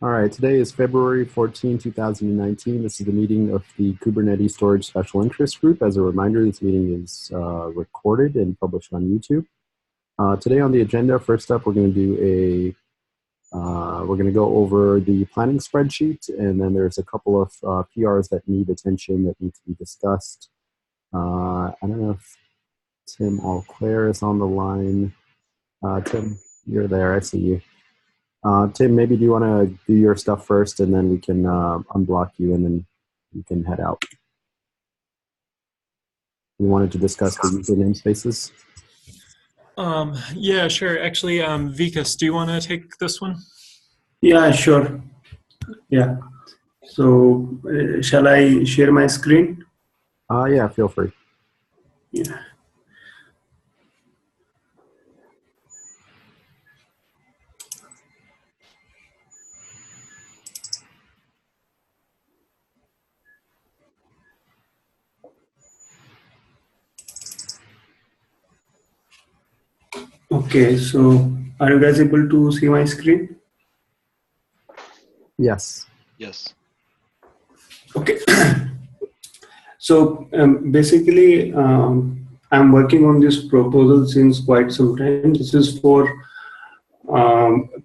All right, today is February 14, 2019. This is the meeting of the Kubernetes Storage Special Interest Group. As a reminder, this meeting is recorded and published on YouTube. Today on the agenda, first up, we're going to go over the planning spreadsheet, and then there's a couple of PRs that need attention that need to be discussed. I don't know if Tim Allclair is on the line. Tim, you're there, I see you. Tim, maybe do you want to do your stuff first, and then we can unblock you, and then you can head out. We wanted to discuss the user namespaces. Yeah, sure. Actually, Vikas, do you want to take this one? Yeah, sure. Yeah. So, shall I share my screen? Yeah, feel free. Yeah. Okay, so are you guys able to see my screen? Yes. Yes. Okay. So basically, I'm working on this proposal since quite some time. This is for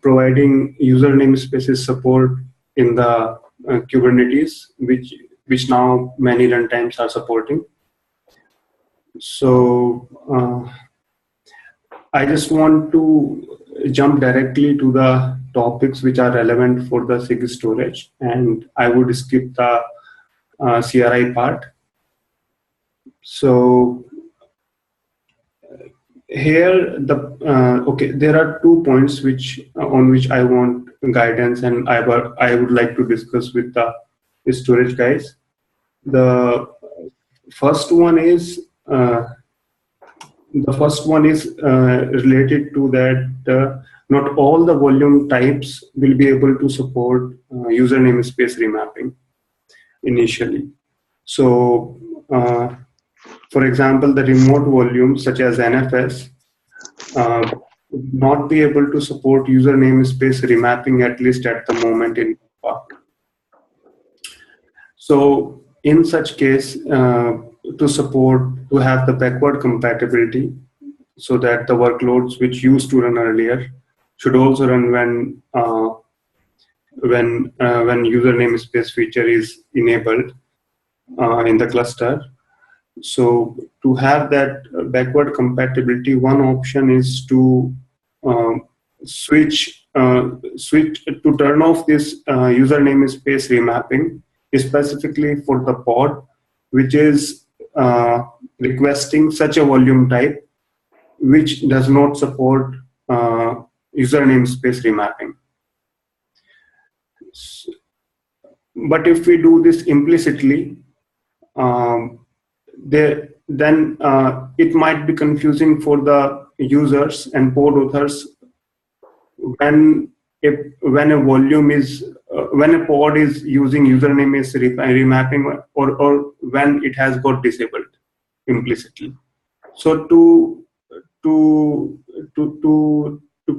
providing user namespaces support in the Kubernetes, which now many runtimes are supporting. So I just want to jump directly to the topics which are relevant for the SIG storage, and I would skip the CRI part. So here, there are 2 points on which I want guidance, and I would like to discuss with the storage guys. The first one is related to that not all the volume types will be able to support user namespace remapping initially. So, for example, the remote volumes such as NFS would not be able to support user namespace remapping, at least at the moment in Java. So, in such case, to have the backward compatibility, so that the workloads which used to run earlier should also run when user namespace feature is enabled in the cluster. So to have that backward compatibility, one option is to switch to turn off this user namespace remapping, specifically for the pod which is requesting such a volume type which does not support user namespace remapping. But if we do this implicitly, then it might be confusing for the users and pod authors when a volume is when a pod is using username is remapping, or when it has got disabled implicitly. So to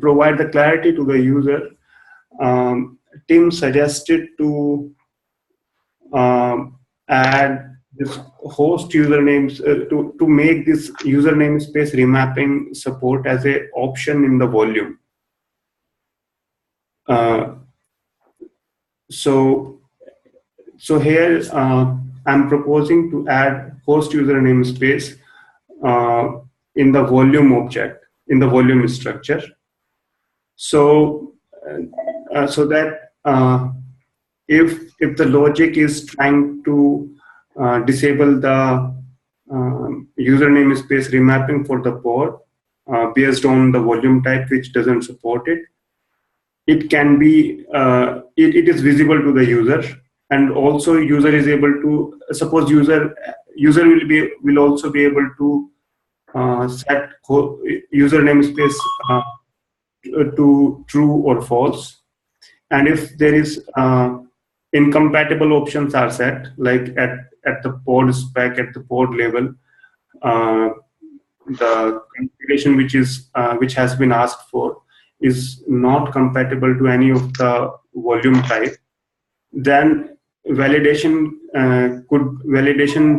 provide the clarity to the user, Tim suggested to add this host usernames to make this user namespace remapping support as an option in the volume. So here I'm proposing to add host user namespace in the volume object, in the volume structure. So that if the logic is trying to disable the user namespace remapping for the pod based on the volume type which doesn't support it, it can be it is visible to the user, and also user is able to suppose user will also be able to set user namespace to true or false, and if there is incompatible options are set, like at the pod spec, at the pod level, the configuration which has been asked for is not compatible to any of the volume type, then validation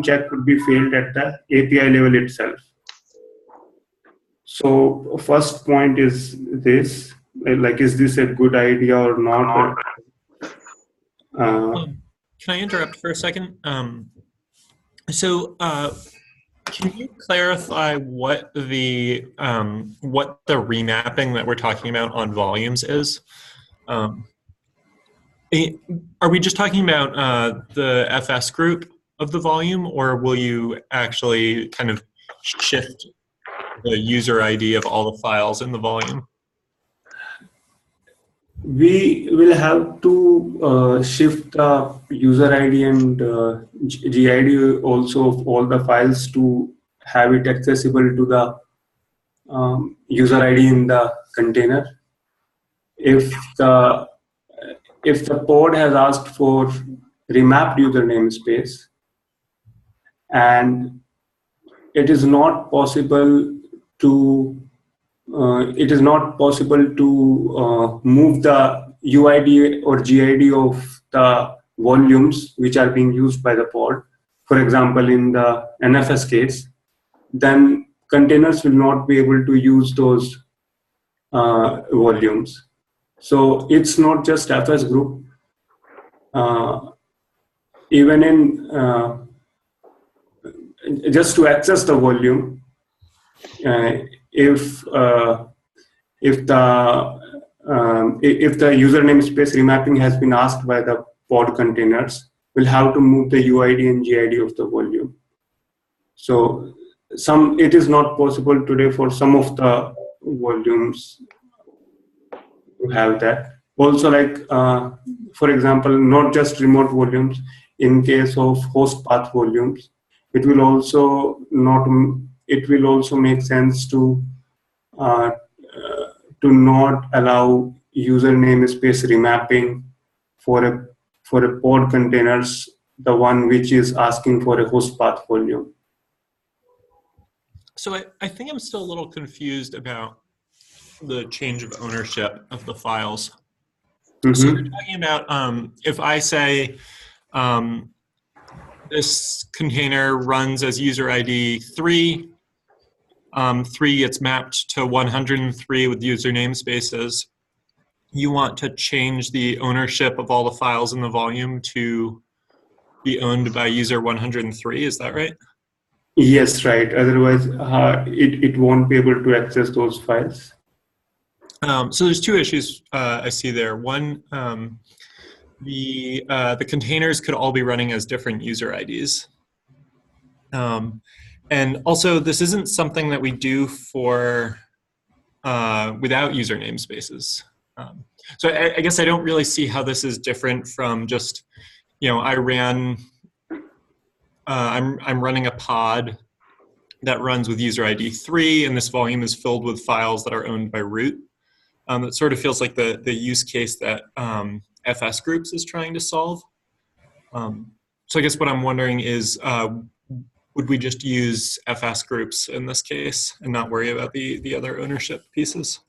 check could be failed at the API level itself. So first point is this, like, is this a good idea or not? Can I interrupt for a second? Can you clarify what the remapping that we're talking about on volumes is? Are we just talking about the FS group of the volume, or will you actually kind of shift the user ID of all the files in the volume? We will have to shift the user ID and GID also of all the files to have it accessible to the user ID in the container. If the pod has asked for remapped user namespace and it is not possible to move the UID or GID of the volumes which are being used by the pod, for example, in the NFS case, then containers will not be able to use those volumes. So it's not just FS group. Even in just to access the volume, if the user namespace remapping has been asked by the pod containers, we'll have to move the UID and GID of the volume. So it is not possible today for some of the volumes to have that. Also, like for example, not just remote volumes. In case of host path volumes, it will also make sense to not allow user namespace remapping for a pod containers, the one which is asking for a host path volume. So I think I'm still a little confused about the change of ownership of the files. Mm-hmm. So you're talking about if I say this container runs as user ID 3, 3 gets mapped to 103 with user namespaces. You want to change the ownership of all the files in the volume to be owned by user 103, is that right? Yes, right. Otherwise, it won't be able to access those files. So there's two issues I see there. One, the containers could all be running as different user IDs. And also, this isn't something that we do for without user namespaces. So I guess I don't really see how this is different from just, I'm running a pod that runs with user ID 3, and this volume is filled with files that are owned by root. It sort of feels like the use case that FS Groups is trying to solve. So I guess what I'm wondering is, would we just use FS Groups in this case and not worry about the other ownership pieces?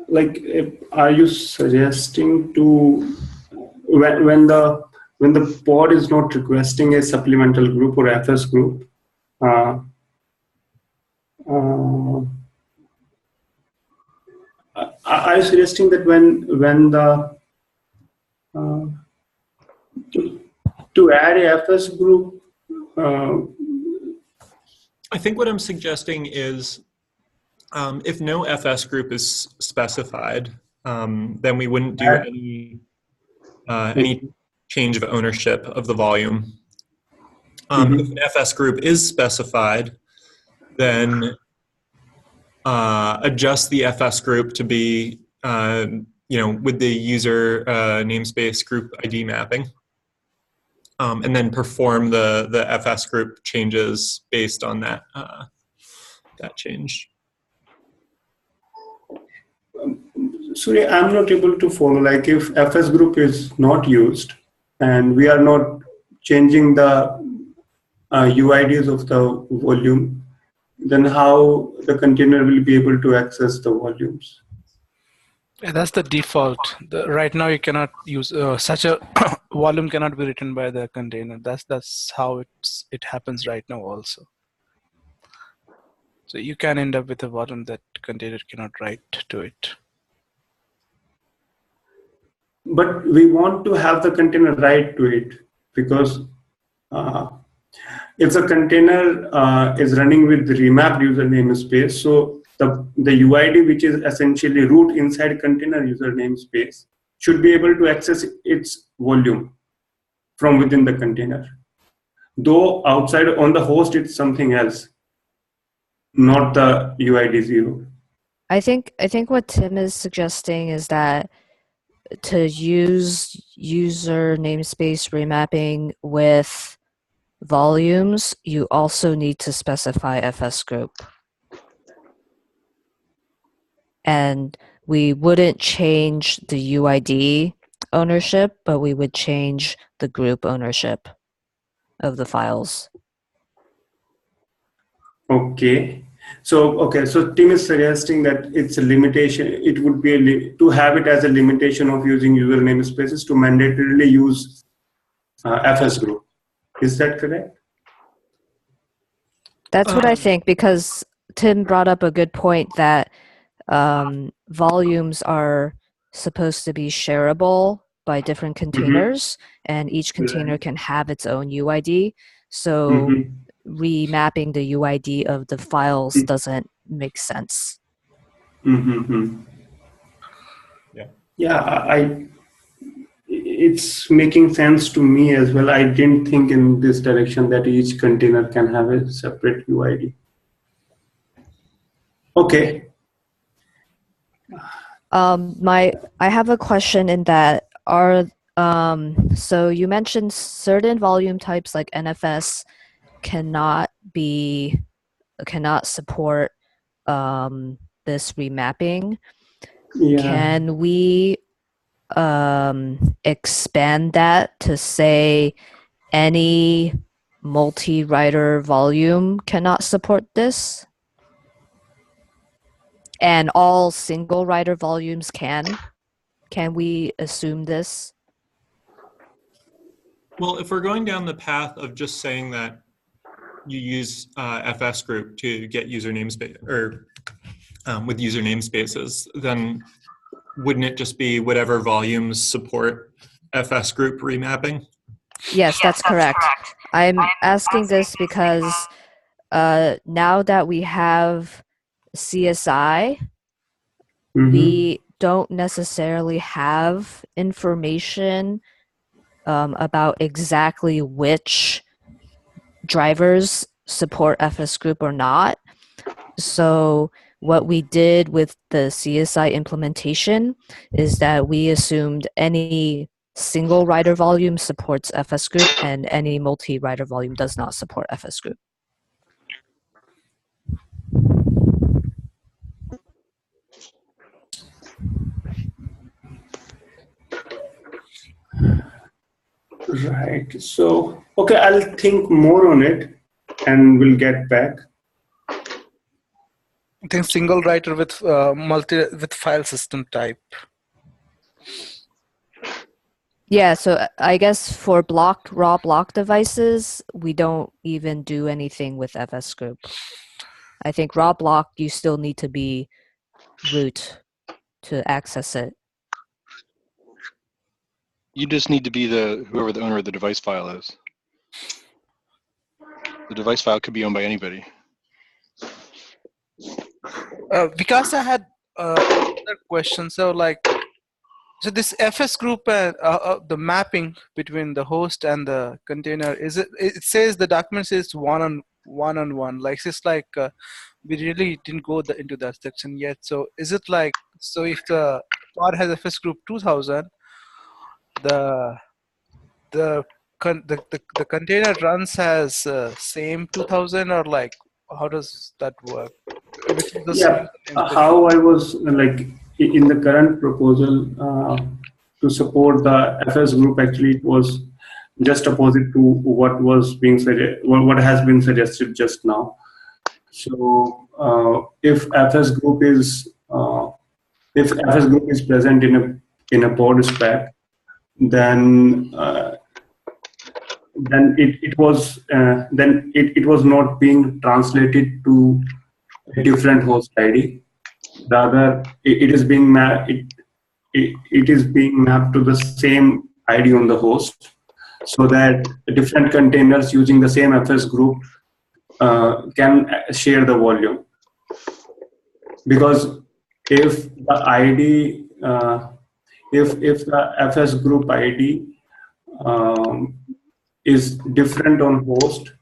Like, are you suggesting to when the pod is not requesting a supplemental group or FS group, are you suggesting that when the to add a FS group? I think what I'm suggesting is if no FS group is specified, then we wouldn't do any change of ownership of the volume. If an FS group is specified, then adjust the FS group to be, with the user namespace group ID mapping, and then perform the FS group changes based on that Surya, I'm not able to follow. Like if FS group is not used and we are not changing the UIDs of the volume, then how the container will be able to access the volumes? Yeah, that's the default. Right now, you cannot use such a volume cannot be written by the container. That's how it happens right now also. So you can end up with a volume that container cannot write to it. But we want to have the container write to it, because if the container is running with the remapped user namespace, so the UID, which is essentially root inside container user namespace, should be able to access its volume from within the container. Though outside on the host, it's something else, not the UID 0. I think what Tim is suggesting is that to use user namespace remapping with volumes, you also need to specify FS group. And we wouldn't change the UID ownership, but we would change the group ownership of the files. Okay. So Tim is suggesting that it's a limitation. It would be to have it as a limitation of using user namespaces to mandatorily use FS group. Is that correct? That's what I think, because Tim brought up a good point that volumes are supposed to be shareable by different containers, and each container can have its own UID. So remapping the UID of the files doesn't make sense. Yeah, it's making sense to me as well. I didn't think in this direction that each container can have a separate UID. Okay. I have a question in that so you mentioned certain volume types like NFS cannot support this remapping. Yeah. Can we expand that to say any multi-writer volume cannot support this? And all single writer volumes can? Can we assume this? Well, if we're going down the path of just saying that you use FS group to get user namespace or with user namespaces, then wouldn't it just be whatever volumes support FS group remapping? Yes, that's correct. I'm asking this because now that we have CSI, we don't necessarily have information about exactly which drivers support FS group or not. So what we did with the CSI implementation is that we assumed any single writer volume supports FS group and any multi-writer volume does not support FS group. Right. So, okay, I'll think more on it and we'll get back. I think single writer with with file system type. Yeah, so I guess for raw block devices, we don't even do anything with FS group. I think raw block, you still need to be root to access it. You just need to be whoever the owner of the device file is. The device file could be owned by anybody. Because I had another question. So this FS group and the mapping between the host and the container, it says the document says one-on-one. Like it's like we really didn't go into that section yet. So is it like, so if the pod has FS group 2000, the container runs as same 2000, or like how does that work? Yeah, how I was like in the current proposal to support the FS group, actually it was just opposite to what was being what has been suggested just now. So if FS group is present in a pod spec, then it was not being translated to a different host ID. Rather, it is being mapped to the same ID on the host, so that different containers using the same FS group can share the volume. Because if the ID, if the FS group ID is different on host,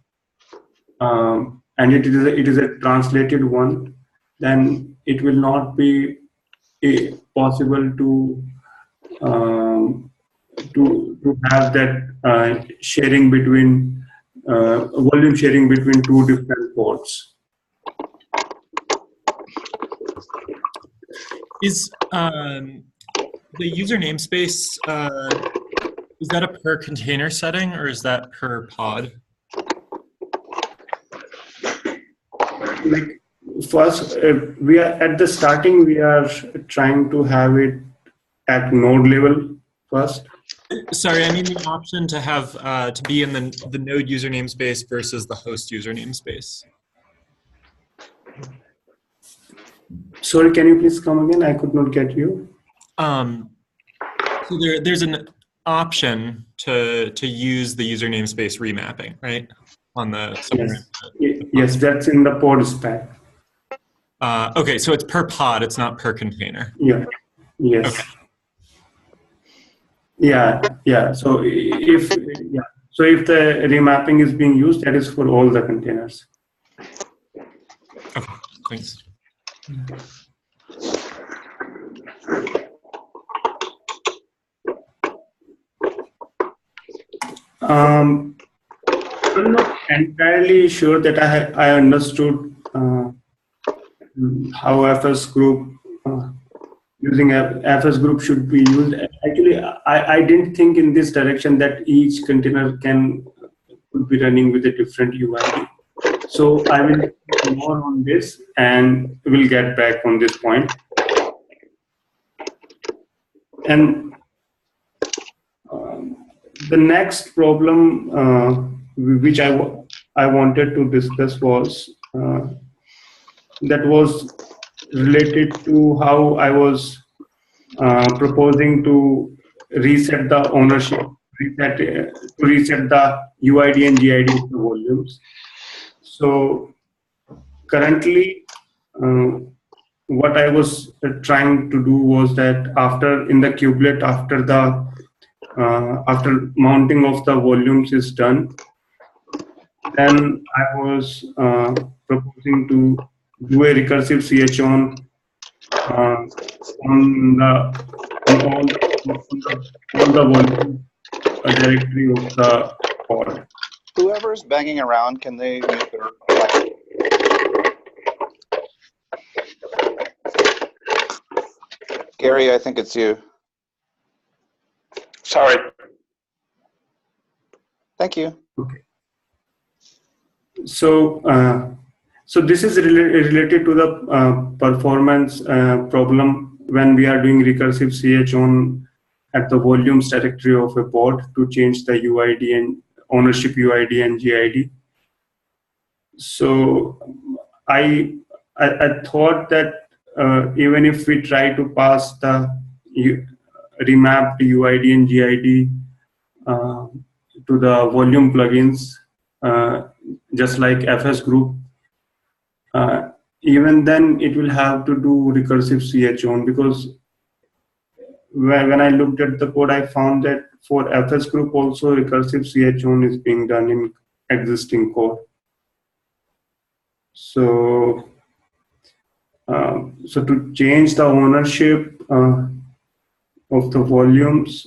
and it is a translated one, then it will not be possible to have that sharing between volume sharing between two different ports. Is the user namespace, is that a per container setting or is that per pod? Like first, we are at the starting. We are trying to have it at node level first. Sorry, I mean the option to have to be in the node user namespace versus the host user namespace. Sorry, can you please come again? I could not get you. So there's an option to use the user namespace remapping, right? On the yes, that's in the pod spec. Okay, so it's per pod, it's not per container. Yeah. Yes. Okay. Yeah. So if the remapping is being used, that is for all the containers. Okay. Thanks. I'm not entirely sure that I understood how FS group using FS group should be used. Actually, I didn't think in this direction that each container could be running with a different UID. So I will do more on this and we'll get back on this point. And the next problem which I wanted to discuss was that was related to how I was proposing to reset the ownership, reset the UID and GID of the volumes. So currently, what I was trying to do was that in the kubelet, after mounting of the volumes is done, then I was proposing to do a recursive chown on all the volume directory of the pod. Whoever's banging around, can they mute their mic? Gerry, I think it's you. Sorry. Thank you. Okay. So this is related to the performance problem when we are doing recursive chown at the volumes directory of a pod to change the UID and ownership UID and GID. So I thought that even if we try to pass the remapped UID and GID to the volume plugins, just like FS group, even then it will have to do recursive chown, because when I looked at the code, I found that for FS group also recursive chown is being done in existing code. So to change the ownership of the volumes,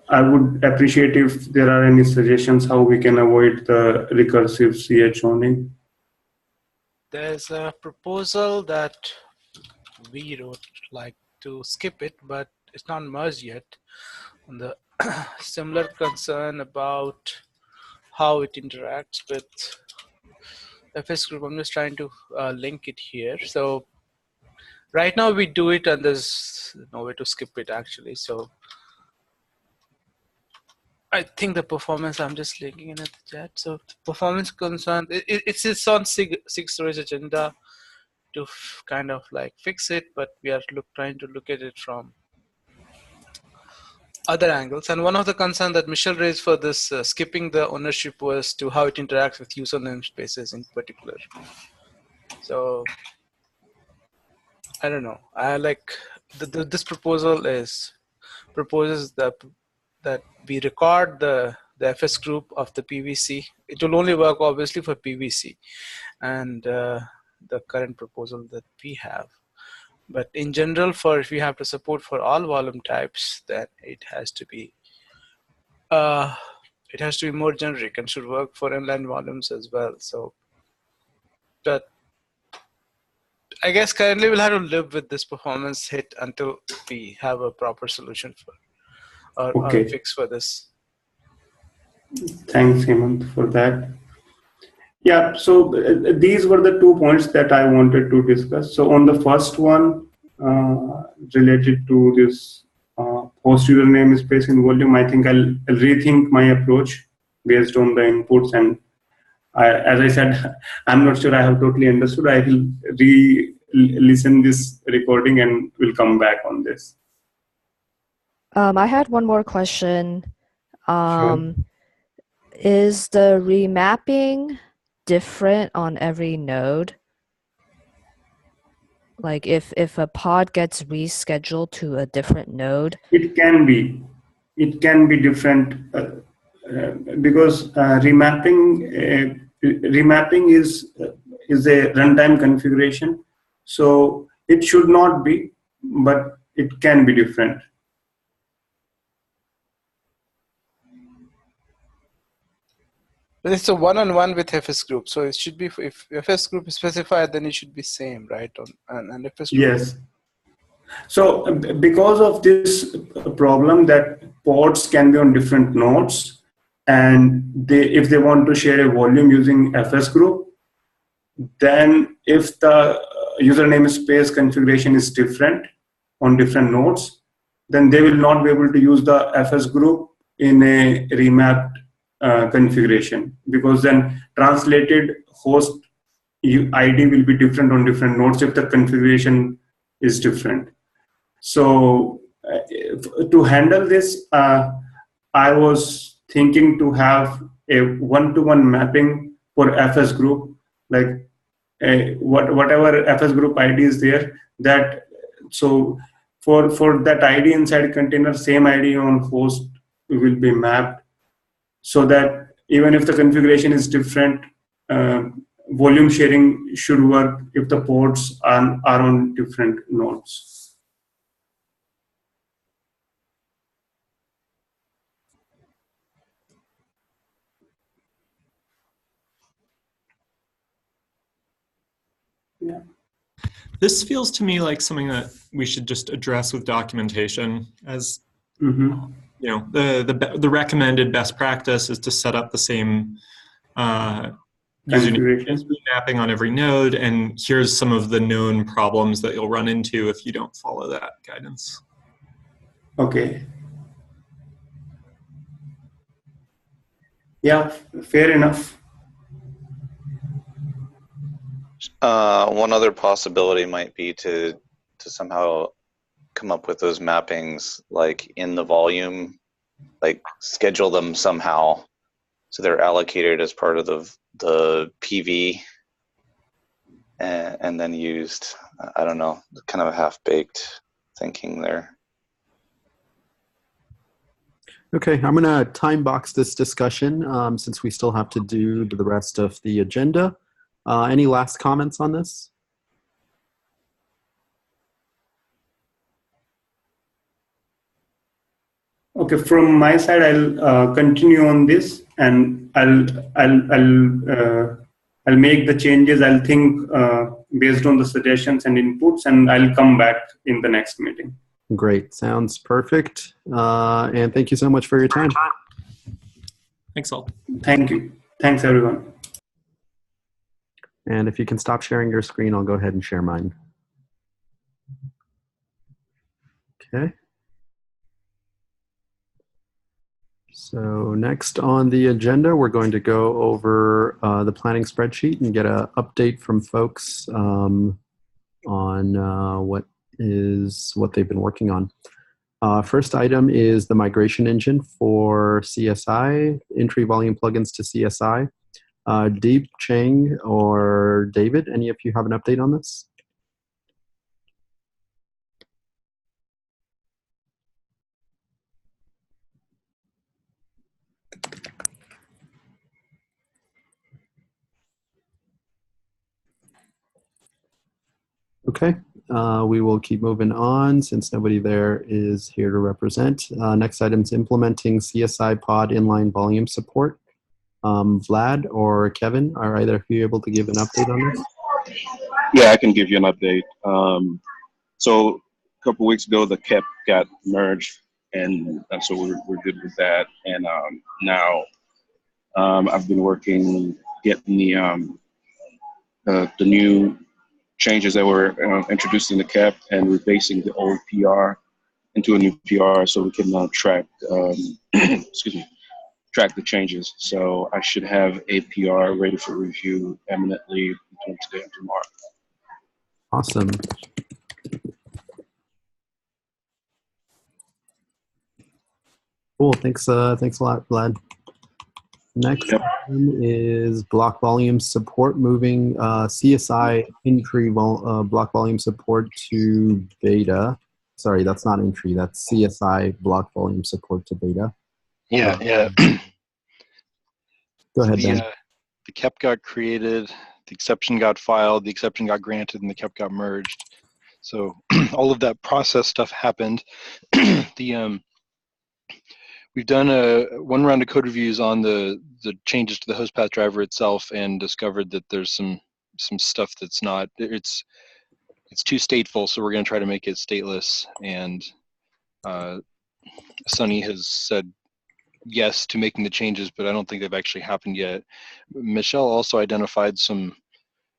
I would appreciate if there are any suggestions how we can avoid the recursive chowning. There's a proposal that we wrote like to skip it, but it's not merged yet. And the similar concern about how it interacts with FS group. I'm just trying to link it here. So right now we do it and there's no way to skip it actually. So I think the performance, I'm just linking in at the chat. So performance concern, it's on SIG Storage agenda to kind of like fix it, but we are trying to look at it from other angles. And one of the concerns that Michelle raised for this skipping the ownership was to how it interacts with user namespaces in particular. So I don't know. I like this proposal proposes that we record the FS group of the PVC. It will only work obviously for PVC and the current proposal that we have. But in general, if we have to support for all volume types, then it has to be more generic and should work for inline volumes as well. So, but I guess currently we'll have to live with this performance hit until we have a proper solution for or a fix for this. Thanks, Hemant, for that. Yeah, so these were the 2 points that I wanted to discuss. So on the first one, related to this host user namespace in volume, I think I'll rethink my approach based on the inputs. And as I said, I'm not sure I have totally understood. I will listen this recording and will come back on this. I had one more question. Sure. Is the remapping different on every node? Like if a pod gets rescheduled to a different node? It can be different because remapping is a runtime configuration. So it should not be, but it can be different. But it's a one-on-one with FS group, so it should be, if FS group is specified, then it should be same, right? And FS group. Yes. So because of this problem that pods can be on different nodes, and if they want to share a volume using FS group, then if the user namespace configuration is different on different nodes, then they will not be able to use the FS group in a remapped configuration, because then translated host ID will be different on different nodes if the configuration is different. So to handle this, I was thinking to have a one-to-one mapping for FS group, like whatever FS group ID is there, that so for that ID inside container, same ID on host will be mapped, so that even if the configuration is different, volume sharing should work if the ports are on different nodes. Yeah. This feels to me like something that we should just address with documentation. As you know, the recommended best practice is to set up the same user mapping on every node, and here's some of the known problems that you'll run into if you don't follow that guidance. Okay. Yeah, fair enough. One other possibility might be to somehow come up with those mappings like in the volume, like schedule them somehow so they're allocated as part of the PV and then used. I don't know, kind of a half-baked thinking there. Okay, I'm going to time box this discussion since we still have to do the rest of the agenda. Any last comments on this? Okay, from my side, I'll continue on this, and I'll make the changes. I'll think based on the suggestions and inputs, and I'll come back in the next meeting. Great. Sounds perfect. And thank you so much for your time. Thanks all. Thank you. Thanks, everyone. And if you can stop sharing your screen, I'll go ahead and share mine. Okay. So next on the agenda, we're going to go over the planning spreadsheet and get an update from folks on what they've been working on. First item is the migration engine for CSI, entry volume plugins to CSI. Deep, Cheng, or David, any of you have an update on this? Okay, we will keep moving on since nobody there is here to represent. Next item is implementing CSI pod inline volume support. Vlad or Kevin, are either of you able to give an update on this? Yeah, I can give you an update. So a couple weeks ago, the KEP got merged, and so we're good with that. And now I've been working getting the new changes that were introduced in the KEP and replacing the old PR into a new PR so we can track excuse me, track the changes. So I should have a PR ready for review imminently between today and tomorrow. Awesome. Cool. Thanks a lot, Vlad. Next item is block volume support, moving CSI entry block volume support to beta. Sorry, that's not entry. That's CSI block volume support to beta. Yeah, yeah. Go ahead, Ben. The KEP got created, the exception got filed, the exception got granted, and the KEP got merged. So all of that process stuff happened. We've done one round of code reviews on the changes to the host path driver itself, and discovered that there's some stuff that's not, it's too stateful, so we're going to try to make it stateless. And Sunny has said yes to making the changes, but I don't think they've actually happened yet. Michelle also identified some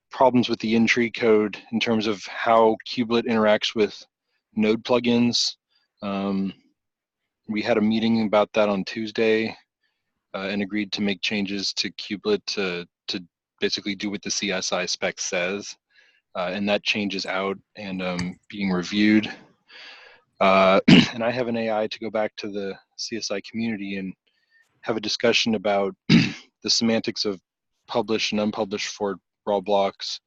problems with the entry code in terms of how kubelet interacts with node plugins. We had a meeting about that on Tuesday and agreed to make changes to kubelet to basically do what the CSI spec says. And that change is out and being reviewed. And I have an AI to go back to the CSI community and have a discussion about the semantics of published and unpublished for raw blocks,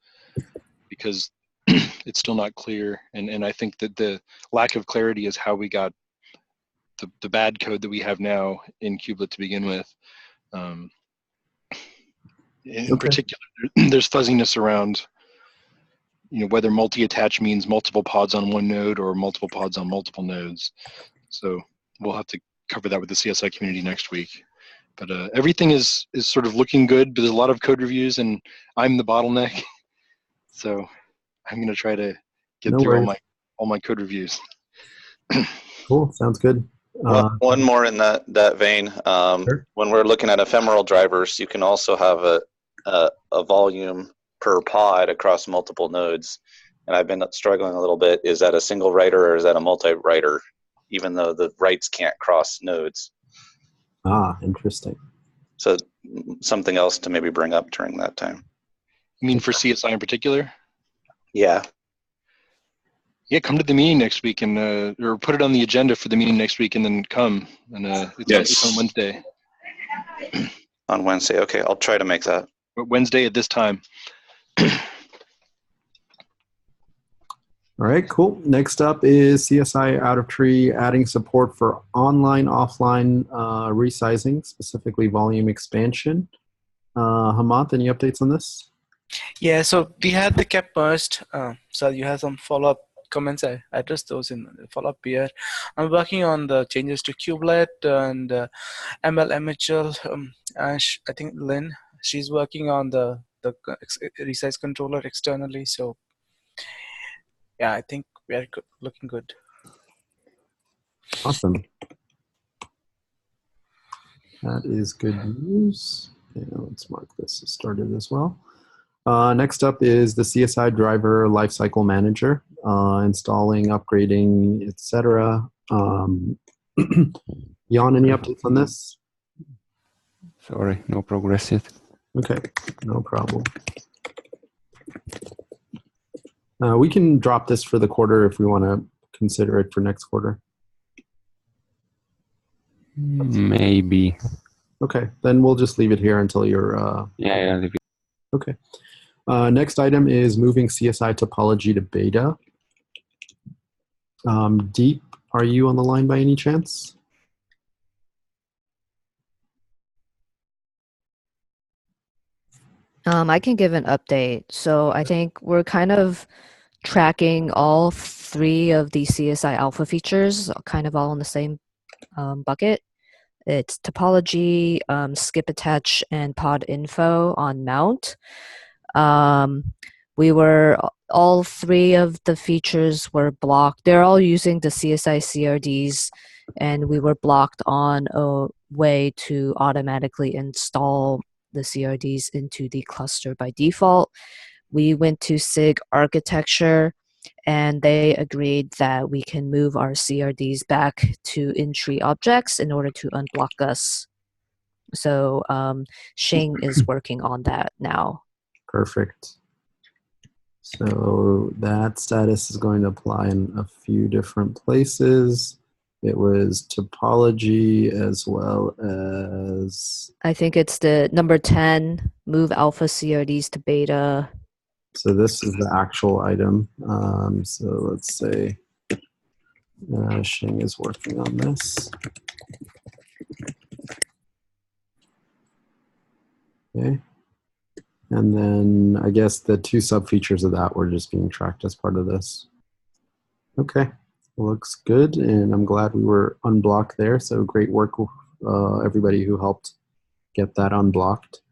because it's still not clear. And I think that the lack of clarity is how we got the bad code that we have now in kubelet to begin with. In particular, there's fuzziness around, whether multi-attach means multiple pods on one node or multiple pods on multiple nodes. So we'll have to cover that with the CSI community next week. But everything is sort of looking good, but there's a lot of code reviews and I'm the bottleneck. So I'm going to try to get through all my code reviews. Cool, sounds good. One more in that vein. Sure. When we're looking at ephemeral drivers, you can also have a volume per pod across multiple nodes. And I've been struggling a little bit. Is that a single writer or is that a multi-writer, even though the writes can't cross nodes? Ah, interesting. So something else to maybe bring up during that time. You mean for CSI in particular? Yeah. Yeah, come to the meeting next week and or put it on the agenda for the meeting next week and then come. And it's on Wednesday. On Wednesday, okay. I'll try to make that. But Wednesday at this time. All right, cool. Next up is CSI out of tree adding support for online, offline resizing, specifically volume expansion. Hamath, any updates on this? Yeah, so we had the KEP merged. So you have some follow-up comments. I addressed those in the follow-up here. I'm working on the changes to kubelet and ML MHL. I think Lynn, she's working on the the resize controller externally. So yeah, I think we are looking good. Awesome. That is good news. Okay, let's mark this as started as well. Next up is the CSI Driver Lifecycle Manager, installing, upgrading, etc. Jan, any updates on this? Sorry, no progress yet. Okay, no problem. We can drop this for the quarter if we want to consider it for next quarter. Maybe. Okay, then we'll just leave it here until you're... Yeah, leave it. Okay. Next item is moving CSI topology to beta. Deep, are you on the line by any chance? I can give an update. So I think we're kind of tracking all 3 of the CSI alpha features, kind of all in the same bucket. It's topology, skip attach, and pod info on mount. All 3 of the features were blocked. They're all using the CSI CRDs, and we were blocked on a way to automatically install the CRDs into the cluster by default. We went to SIG architecture, and they agreed that we can move our CRDs back to in-tree objects in order to unblock us. So Shing is working on that now. Perfect. So that status is going to apply in a few different places. It was topology as well as... I think it's the number 10, move alpha CRDs to beta. So this is the actual item. So let's say Shing is working on this. Okay. And then I guess the 2 sub-features of that were just being tracked as part of this. Okay, looks good, and I'm glad we were unblocked there. So great work, everybody who helped get that unblocked.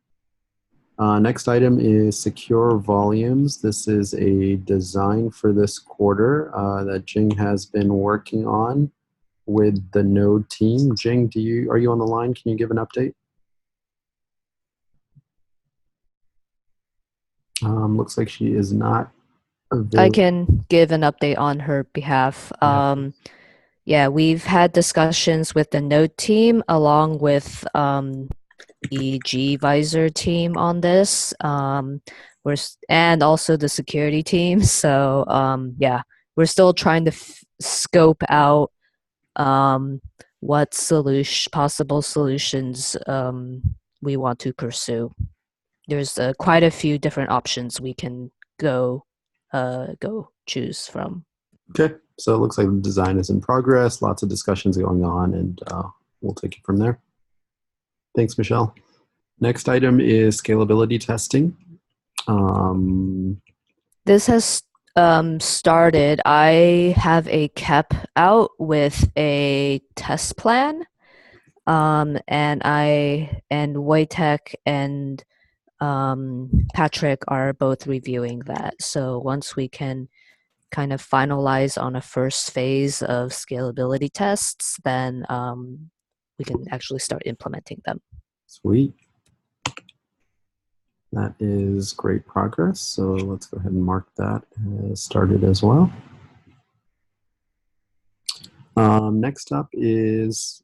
Next item is secure volumes. This is a design for this quarter that Jing has been working on with the Node team. Jing, are you on the line? Can you give an update? Looks like she is not available. I can give an update on her behalf. Yeah, we've had discussions with the Node team along with the gvisor team on this, and also the security team. So yeah, we're still trying to scope out what possible solutions we want to pursue. There's quite a few different options we can go choose from. Okay, so it looks like the design is in progress, lots of discussions going on, and we'll take it from there. Thanks, Michelle. Next item is scalability testing. This has started. I have a KEP out with a test plan, and Wojtek and Patrick are both reviewing that. So once we can kind of finalize on a first phase of scalability tests, then we can actually start implementing them. Sweet. That is great progress. So let's go ahead and mark that as started as well. Next up is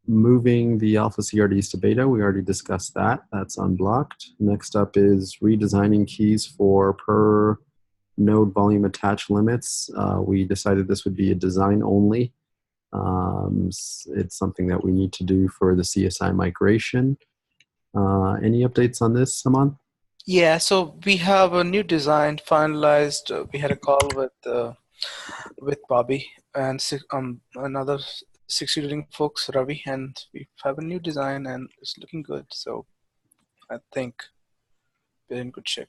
moving the alpha CRDs to beta. We already discussed that. That's unblocked. Next up is redesigning keys for per node volume attach limits. We decided this would be a design only. It's something that we need to do for the CSI migration. Any updates on this, Saman? Yeah, so we have a new design finalized. We had a call with Bobby and another 60 leading folks, Ravi, and we have a new design and it's looking good. So I think we're in good shape.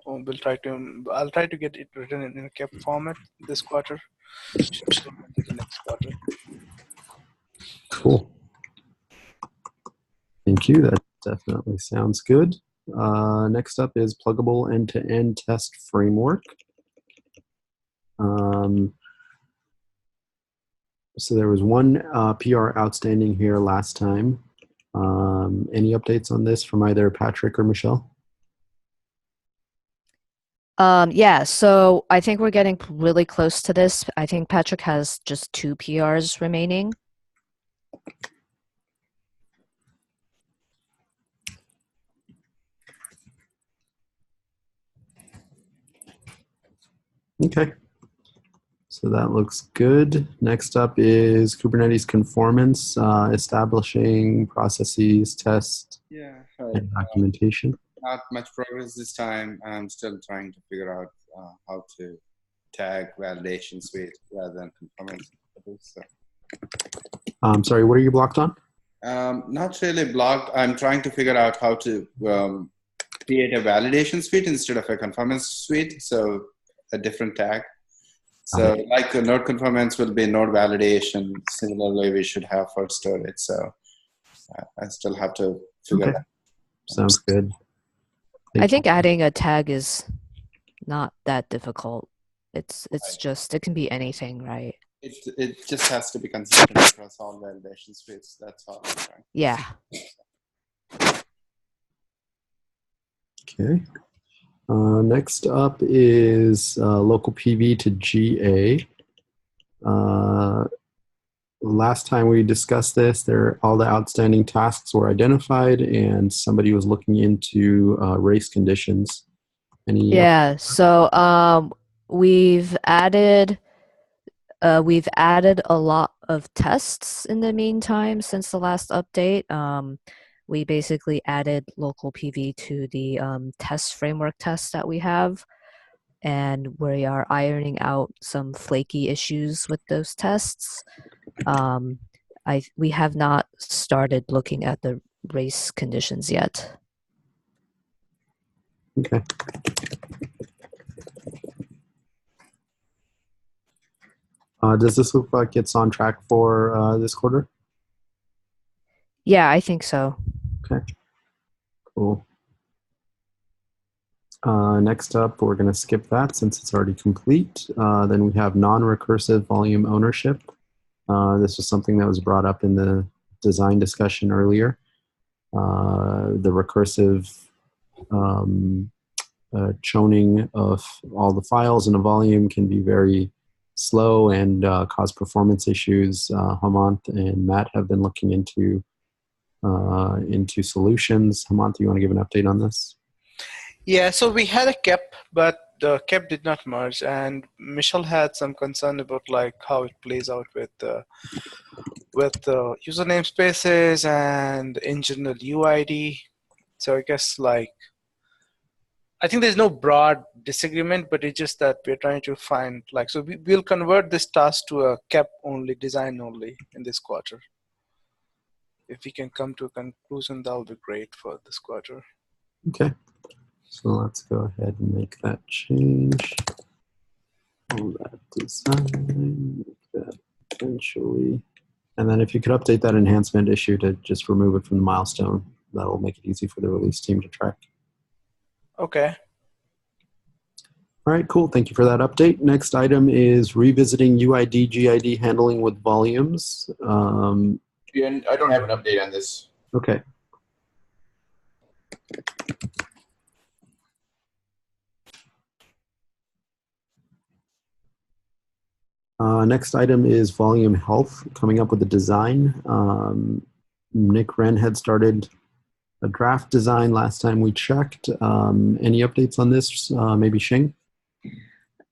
I'll try to get it written in a KEP format this quarter. The next quarter. Cool. Thank you. That definitely sounds good. Next up is pluggable end-to-end test framework. So there was one PR outstanding here last time. Any updates on this from either Patrick or Michelle? Yeah, so I think we're getting really close to this. I think Patrick has just 2 PRs remaining. Okay. So that looks good. Next up is Kubernetes conformance, establishing processes, test, and documentation. Not much progress this time. I'm still trying to figure out how to tag validation suite rather than conformance. So, Sorry, what are you blocked on? not really blocked. I'm trying to figure out how to create a validation suite instead of a conformance suite. So a different tag. So like a node conformance will be node validation. Similarly, we should have for storage. So I still have to figure that out. Sounds good. I think adding a tag is not that difficult. It's just, it can be anything, right? It just has to be consistent across all validation suites. That's all I'm trying. Yeah. Okay. Next up is local PV to GA. Last time we discussed this, all the outstanding tasks were identified, and somebody was looking into race conditions. Yeah. So we've added a lot of tests in the meantime since the last update. We basically added local PV to the test framework tests that we have, and we are ironing out some flaky issues with those tests. We have not started looking at the race conditions yet. Okay. Does this look like it's on track for this quarter? Yeah, I think so. Okay, cool. Next up, we're going to skip that since it's already complete. Then we have non-recursive volume ownership. This was something that was brought up in the design discussion earlier. The recursive choning of all the files in a volume can be very slow and cause performance issues. Hemant and Matt have been looking into solutions. Hemant, do you want to give an update on this? Yeah, so we had a KEP, but the KEP did not merge, and Michelle had some concern about like how it plays out with the user namespaces and in general UID. So I guess like I think there's no broad disagreement, but it's just that we're trying to find like, so we'll convert this task to a KEP only, design only in this quarter. If we can come to a conclusion, that'll be great for this quarter. Okay, so let's go ahead and make that change. All that design, make that eventually. And then if you could update that enhancement issue to just remove it from the milestone, that'll make it easy for the release team to track. Okay. All right, cool. Thank you for that update. Next item is revisiting UID, GID handling with volumes. I don't have an update on this. Okay. Next item is volume health, coming up with a design. Nick Wren had started a draft design last time we checked. Any updates on this? Maybe Shing?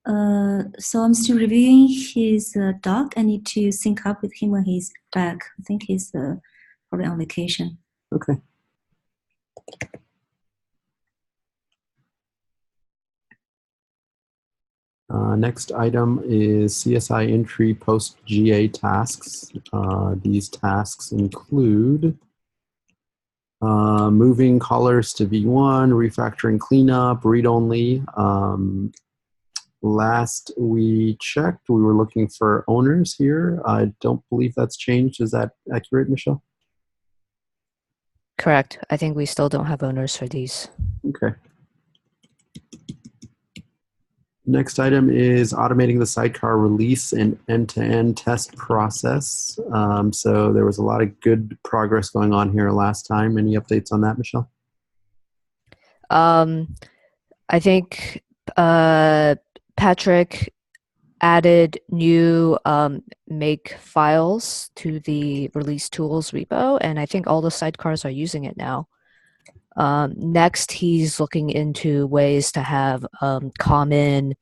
So I'm still reviewing his doc. I need to sync up with him when he's back. I think he's probably on vacation. Okay. Next item is CSI entry post-GA tasks. These tasks include moving callers to V1, refactoring cleanup, read-only. Last we checked, we were looking for owners here. I don't believe that's changed. Is that accurate, Michelle? Correct. I think we still don't have owners for these. Okay. Next item is automating the sidecar release and end-to-end test process. So there was a lot of good progress going on here last time. Any updates on that, Michelle? I think Patrick added new make files to the release tools repo, and I think all the sidecars are using it now. Next, he's looking into ways to have common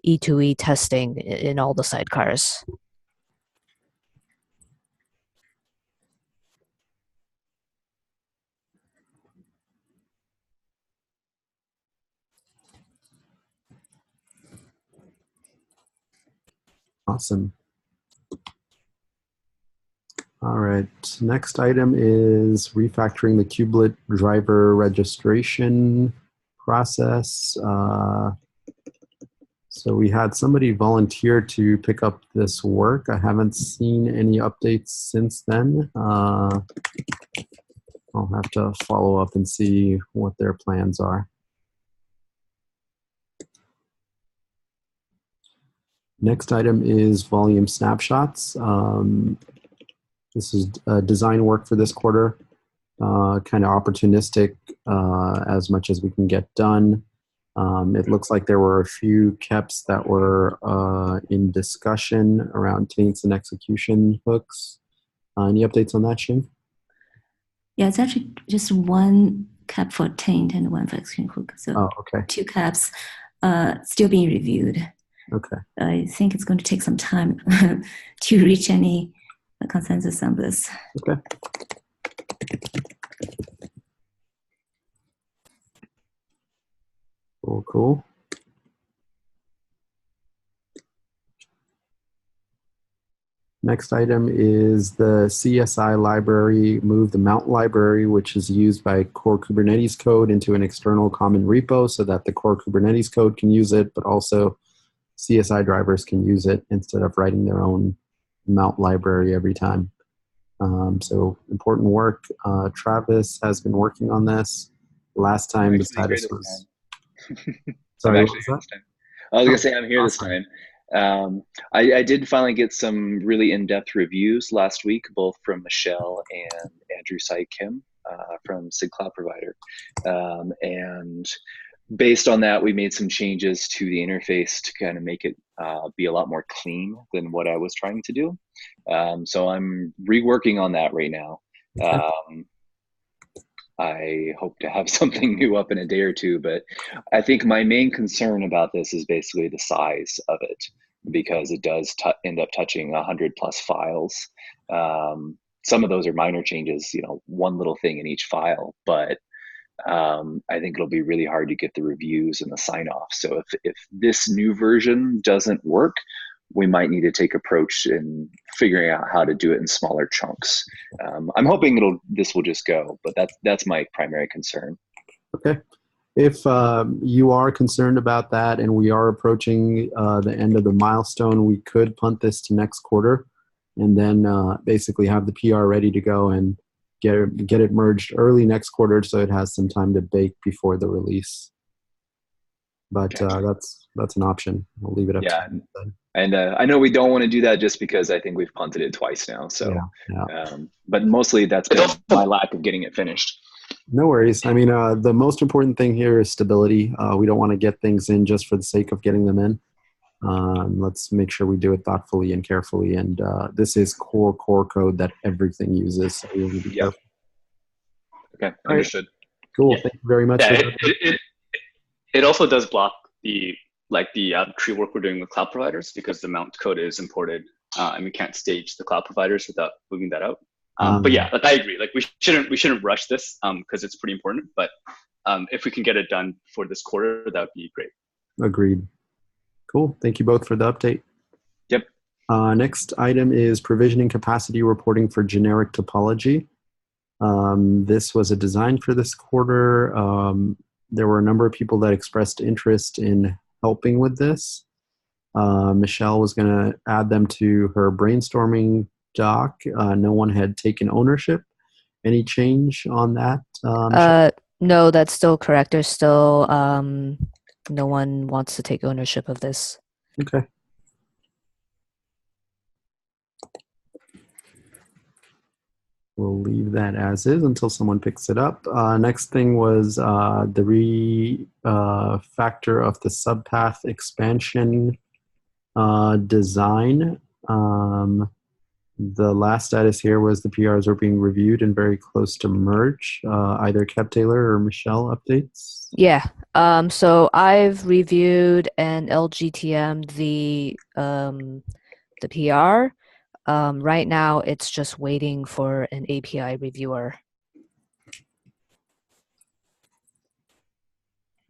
E2E testing in all the sidecars. Awesome. All right, next item is refactoring the kubelet driver registration process. So we had somebody volunteer to pick up this work. I haven't seen any updates since then. I'll have to follow up and see what their plans are. Next item is volume snapshots. This is design work for this quarter, kind of opportunistic as much as we can get done. It looks like there were a few KEPs that were in discussion around taints and execution hooks. Any updates on that, Shing? Yeah, it's actually just one KEP for taint and one for execution hook. So okay. 2 KEPs still being reviewed. Okay. I think it's going to take some time to reach any consensus on this. Okay. Cool. Next item is the CSI library, move the mount library, which is used by core Kubernetes code into an external common repo so that the core Kubernetes code can use it, but also CSI drivers can use it instead of writing their own mount library every time. So important work. Travis has been working on this. Last time the status was... Sorry, what was that? I was going to say I'm here awesome. This time. I did finally get some really in-depth reviews last week, both from Michelle and Andrew Seidman from SIG Cloud Provider. And based on that, we made some changes to the interface to kind of make it be a lot more clean than what I was trying to do. So I'm reworking on that right now. I hope to have something new up in a day or two, but I think my main concern about this is basically the size of it, because it does end up touching 100+ files. Some of those are minor changes, one little thing in each file, but I think it'll be really hard to get the reviews and the sign off. So if this new version doesn't work, we might need to take approach in figuring out how to do it in smaller chunks. I'm hoping this will just go, but that's my primary concern. Okay. If you are concerned about that and we are approaching the end of the milestone, we could punt this to next quarter and then basically have the PR ready to go and get it merged early next quarter so it has some time to bake before the release. But that's an option. We'll leave it up to you then. And I know we don't want to do that just because I think we've punted it twice now. So, but mostly that's been my lack of getting it finished. No worries. I mean, the most important thing here is stability. We don't want to get things in just for the sake of getting them in. Let's make sure we do it thoughtfully and carefully. And this is core code that everything uses. So we will be careful. Okay, understood. Right. Cool. Thank you very much. It also does block the tree work we're doing with cloud providers because the mount code is imported and we can't stage the cloud providers without moving that out. But yeah, I agree. We shouldn't rush this because it's pretty important. But if we can get it done for this quarter, that would be great. Agreed. Cool. Thank you both for the update. Yep. Next item is provisioning capacity reporting for generic topology. This was a design for this quarter. There were a number of people that expressed interest in helping with this. Michelle was going to add them to her brainstorming doc. No one had taken ownership. Any change on that? No, that's still correct. There's still no one wants to take ownership of this. Okay. We'll leave that as is until someone picks it up. Next thing was the refactor of the subpath expansion design. The last status here was the PRs are being reviewed and very close to merge. Either Kev Taylor or Michelle updates? Yeah. So I've reviewed and LGTM the PR. Right now, it's just waiting for an API reviewer.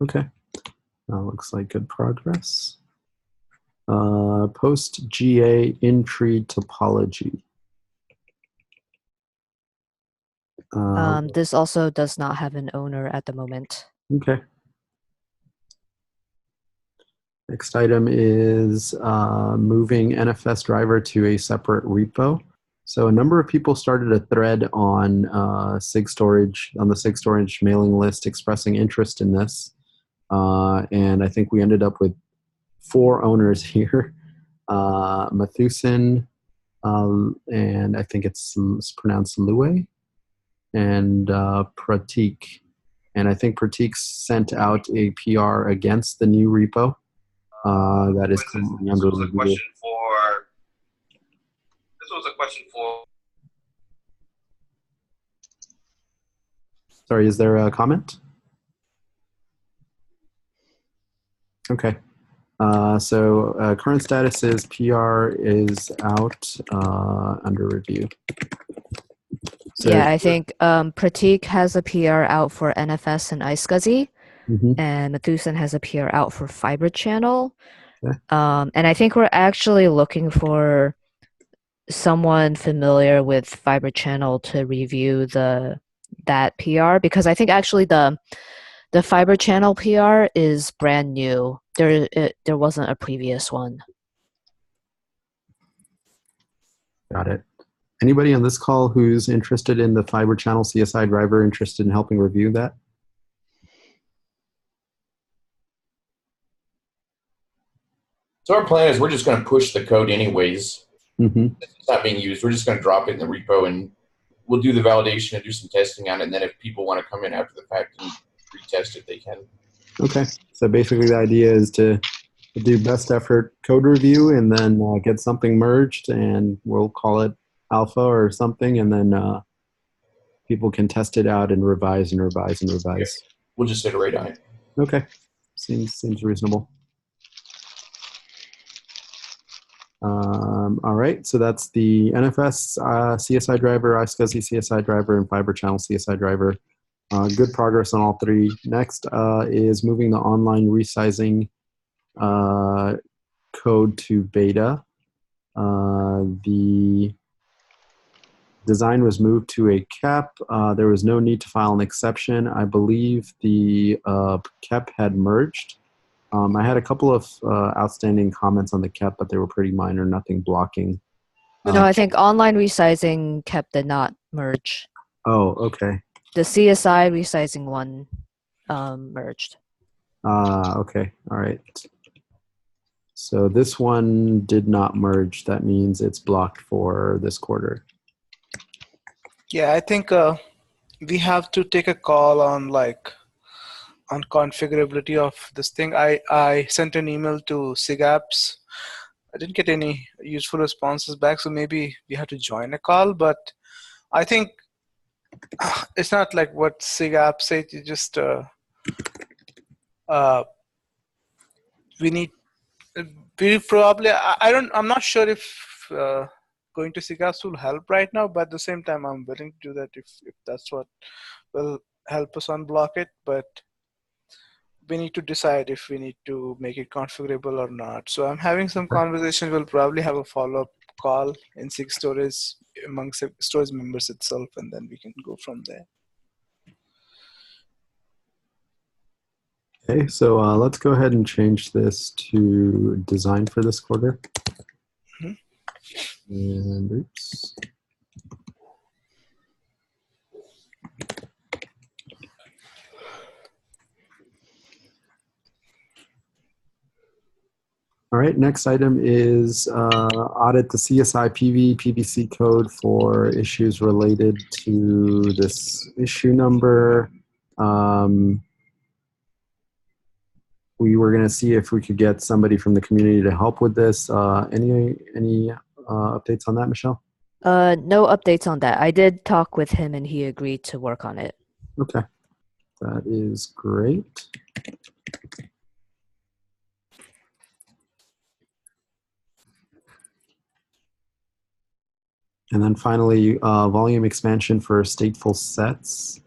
Okay. Looks like good progress. Post GA in-tree topology. This also does not have an owner at the moment. Okay. Next item is moving NFS driver to a separate repo. So a number of people started a thread on SIG Storage, on the SIG Storage mailing list, expressing interest in this. And I think we ended up with 4 owners here. Mathusin, and I think it's pronounced Lue, and Pratik. And I think Pratik sent out a PR against the new repo. That is coming under review. This was a question for. Sorry, is there a comment? Okay. So current status is PR is out under review. So yeah, I think Pratik has a PR out for NFS and iSCSI, and Mathusin has a PR out for Fibre Channel. Okay. And I think we're actually looking for someone familiar with Fibre Channel to review that PR, because I think actually the Fibre Channel PR is brand new. There wasn't a previous one. Got it. Anybody on this call who's interested in the Fibre Channel CSI driver, interested in helping review that? So our plan is we're just going to push the code anyways. It's not being used. We're just going to drop it in the repo, and we'll do the validation and do some testing on it. And then if people want to come in after the fact and retest it, they can. Okay. So basically the idea is to do best effort code review and then get something merged, and we'll call it alpha or something, and then people can test it out and revise and revise and revise. Yeah. We'll just iterate on it. Okay. Seems reasonable. All right, so that's the NFS CSI driver, iSCSI CSI driver, and Fibre Channel CSI driver. Good progress on all 3. Next is moving the online resizing code to beta. The design was moved to a KEP. There was no need to file an exception. I believe the KEP had merged. I had a couple of outstanding comments on the KEP, but they were pretty minor, nothing blocking. No, I think online resizing KEP did not merge. Oh, okay. The CSI resizing one merged. Okay, all right. So this one did not merge. That means it's blocked for this quarter. Yeah, I think we have to take a call on configurability of this thing. I sent an email to SIG Apps. I didn't get any useful responses back, so maybe we have to join a call. But I think it's not like what SIG Apps say. You just we probably I'm not sure if going to SIG Apps will help right now, but at the same time I'm willing to do that if that's what will help us unblock it. But we need to decide if we need to make it configurable or not. So I'm having some conversation. We'll probably have a follow-up call in SIG Storage among SIG Storage members itself, and then we can go from there. Okay, so let's go ahead and change this to design for this quarter. And oops. All right, next item is audit the CSI PVC code for issues related to this issue number. We were going to see if we could get somebody from the community to help with this. Any updates on that, Michelle? No updates on that. I did talk with him and he agreed to work on it. Okay, that is great. And then finally, volume expansion for stateful sets.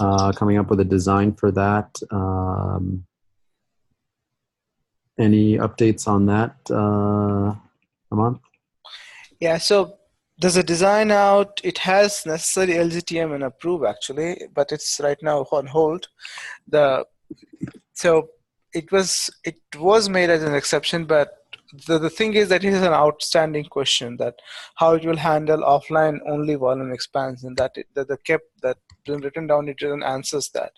Coming up with a design for that. Any updates on that, Aman? Yeah, so there's a design out. It has necessary LGTM and approve actually, but it's right now on hold. So it was made as an exception, but the thing is that it is an outstanding question that how it will handle offline only volume expansion, that the KEP that been written down, it doesn't answers that.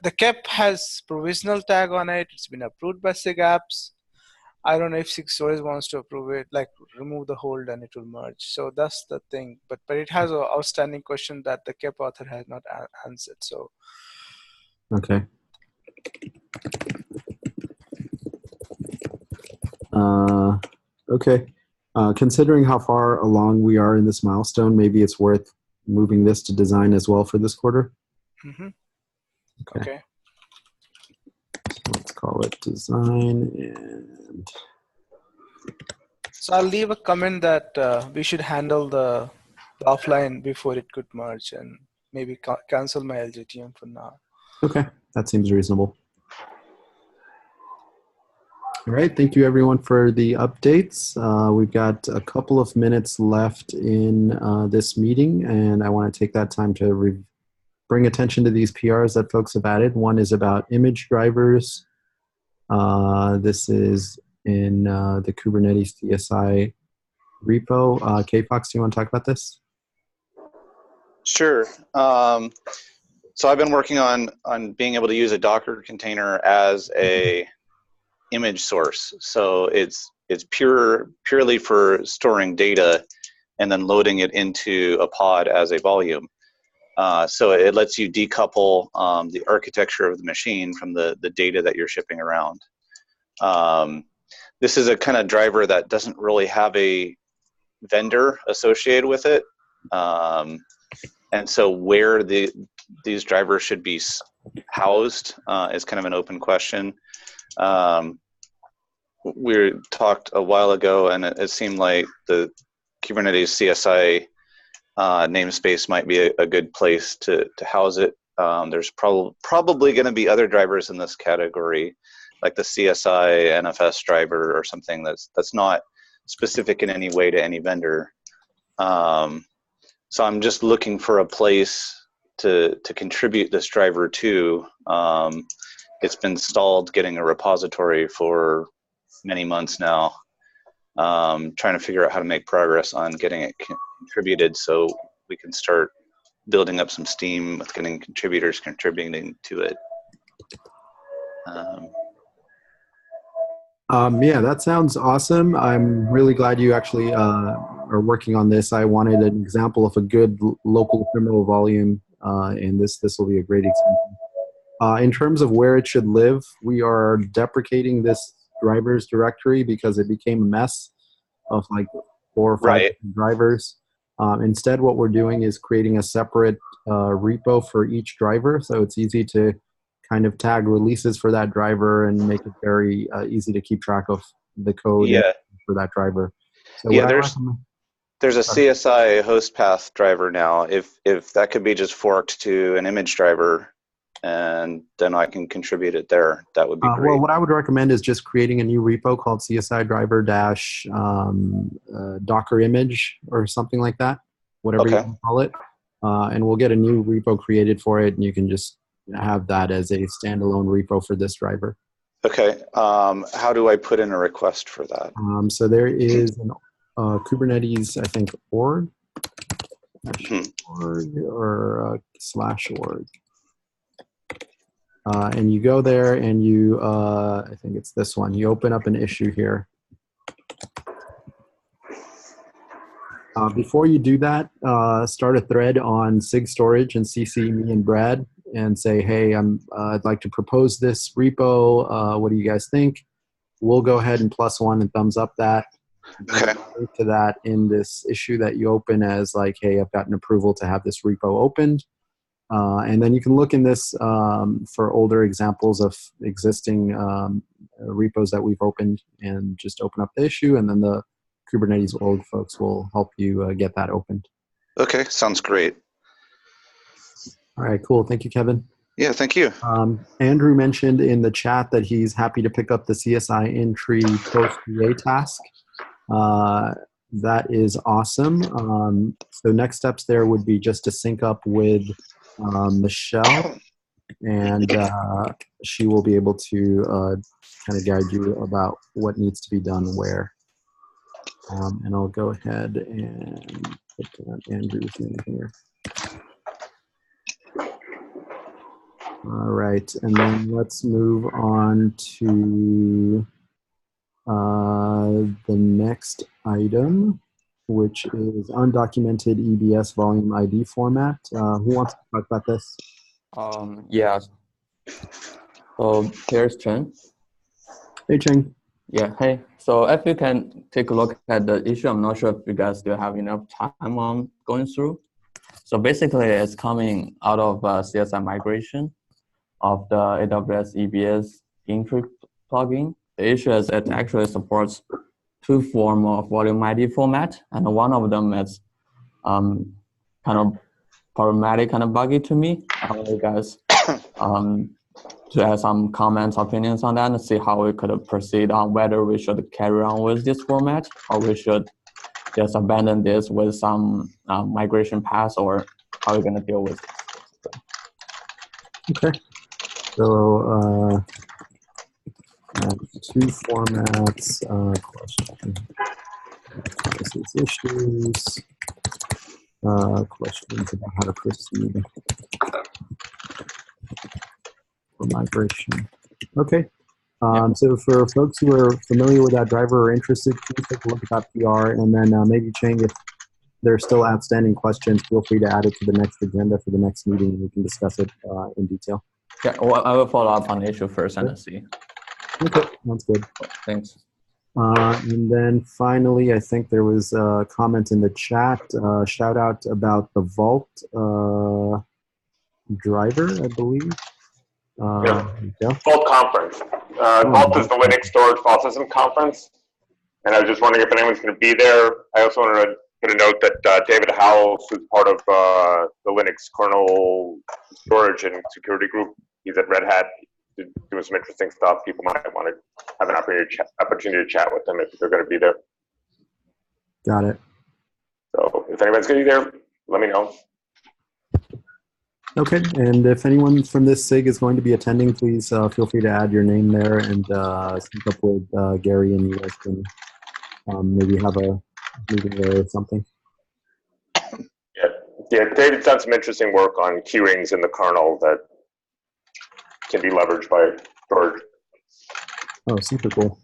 The KEP has provisional tag on it. It's been approved by SIG apps. I don't know if SIG Storage wants to approve it, like remove the hold and it will merge. So that's the thing. But it has an outstanding question that the KEP author has not answered. So okay. Okay. Considering how far along we are in this milestone, maybe it's worth moving this to design as well for this quarter. Mm-hmm. Okay. So let's call it design and. So I'll leave a comment that we should handle the offline before it could merge and maybe cancel my LGTM for now. Okay, that seems reasonable. All right, thank you everyone for the updates. We've got a couple of minutes left in this meeting, and I want to take that time to bring attention to these PRs that folks have added. One is about image drivers. This is in the Kubernetes CSI repo. K-Fox, do you want to talk about this? Sure. So I've been working on being able to use a Docker container as a image source. So it's purely for storing data and then loading it into a pod as a volume. So it lets you decouple the architecture of the machine from the data that you're shipping around. This is a kind of driver that doesn't really have a vendor associated with it. And so where these drivers should be housed is kind of an open question. We talked a while ago, and it seemed like the Kubernetes CSI namespace might be a good place to house it. There's probably going to be other drivers in this category, like the CSI NFS driver or something that's not specific in any way to any vendor. So I'm just looking for a place to contribute this driver to. It's been stalled getting a repository for many months now. Trying to figure out how to make progress on getting it contributed so we can start building up some steam with getting contributors contributing to it. Yeah, that sounds awesome. I'm really glad you actually are working on this. I wanted an example of a good local criminal volume, and this will be a great example. In terms of where it should live, we are deprecating this drivers directory because it became a mess of like 4 or 5 drivers. Instead, what we're doing is creating a separate repo for each driver, so it's easy to kind of tag releases for that driver and make it very easy to keep track of the code for that driver. So yeah, there's a CSI host path driver now. If that could be just forked to an image driver, and then I can contribute it there, that would be great. Well, what I would recommend is just creating a new repo called CSI driver Docker image or something like that, whatever you want to call it. And we'll get a new repo created for it, and you can just have that as a standalone repo for this driver. Okay. How do I put in a request for that? So there is an Kubernetes, I think, org, org or /org. And you go there and you, I think it's this one, you open up an issue here. Before you do that, start a thread on SIG Storage and CC me and Brad and say, hey, I'd like to propose this repo. What do you guys think? We'll go ahead and +1 and thumbs up that. Okay. Link to that in this issue that you open as like, hey, I've gotten approval to have this repo opened. And then you can look in this for older examples of existing repos that we've opened and just open up the issue, and then the Kubernetes org folks will help you get that opened. Okay, sounds great. All right, cool. Thank you, Kevin. Yeah, thank you. Andrew mentioned in the chat that he's happy to pick up the CSI entry post-VA task. That is awesome. So next steps there would be just to sync up with Michelle, and she will be able to kind of guide you about what needs to be done where. And I'll go ahead and put down Andrew's name here. All right, and then let's move on to the next item, which is undocumented EBS volume ID format. Who wants to talk about this? Yeah. So here's Chen. Hey, Chen. Yeah, hey. So if you can take a look at the issue, I'm not sure if you guys still have enough time on going through. So basically, it's coming out of CSI migration of the AWS EBS entry plugin. The issue is it actually supports two forms of volume ID format, and one of them is kind of problematic, kind of buggy to me. I want you guys to add some comments, opinions on that, and see how we could proceed on whether we should carry on with this format or we should just abandon this with some migration path, or how we're going to deal with it. Okay. So two formats, question. This is issues, questions about how to proceed for migration. Okay. So for folks who are familiar with that driver or interested, please take a look at that PR, and then maybe Chang, if there's still outstanding questions, feel free to add it to the next agenda for the next meeting, and we can discuss it in detail. Yeah, well, I will follow up on the issue first and see. Okay, that's good. Thanks. And then finally, I think there was a comment in the chat, shout out about the Vault driver, I believe. Vault conference. Vault is the Linux Storage File System Conference, and I was just wondering if anyone's going to be there. I also wanted to put a note that David Howells, who's part of the Linux kernel storage and security group, he's at Red Hat, doing some interesting stuff. People might want to have an opportunity to chat with them if they're going to be there. Got it. So if anyone's going to be there, let me know. Okay, and if anyone from this SIG is going to be attending, please feel free to add your name there and sync up with Gerry, and you guys can maybe have a meeting there or something. Yeah, David's done some interesting work on queuings in the kernel that can be leveraged by storage. Oh, super cool.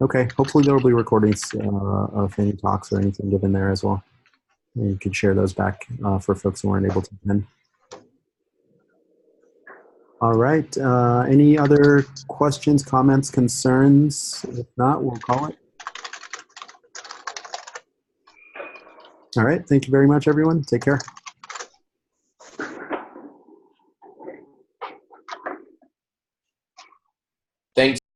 Okay, hopefully there will be recordings of any talks or anything given there as well. You can share those back for folks who aren't able to attend. All right, any other questions, comments, concerns? If not, we'll call it. All right, thank you very much, everyone. Take care.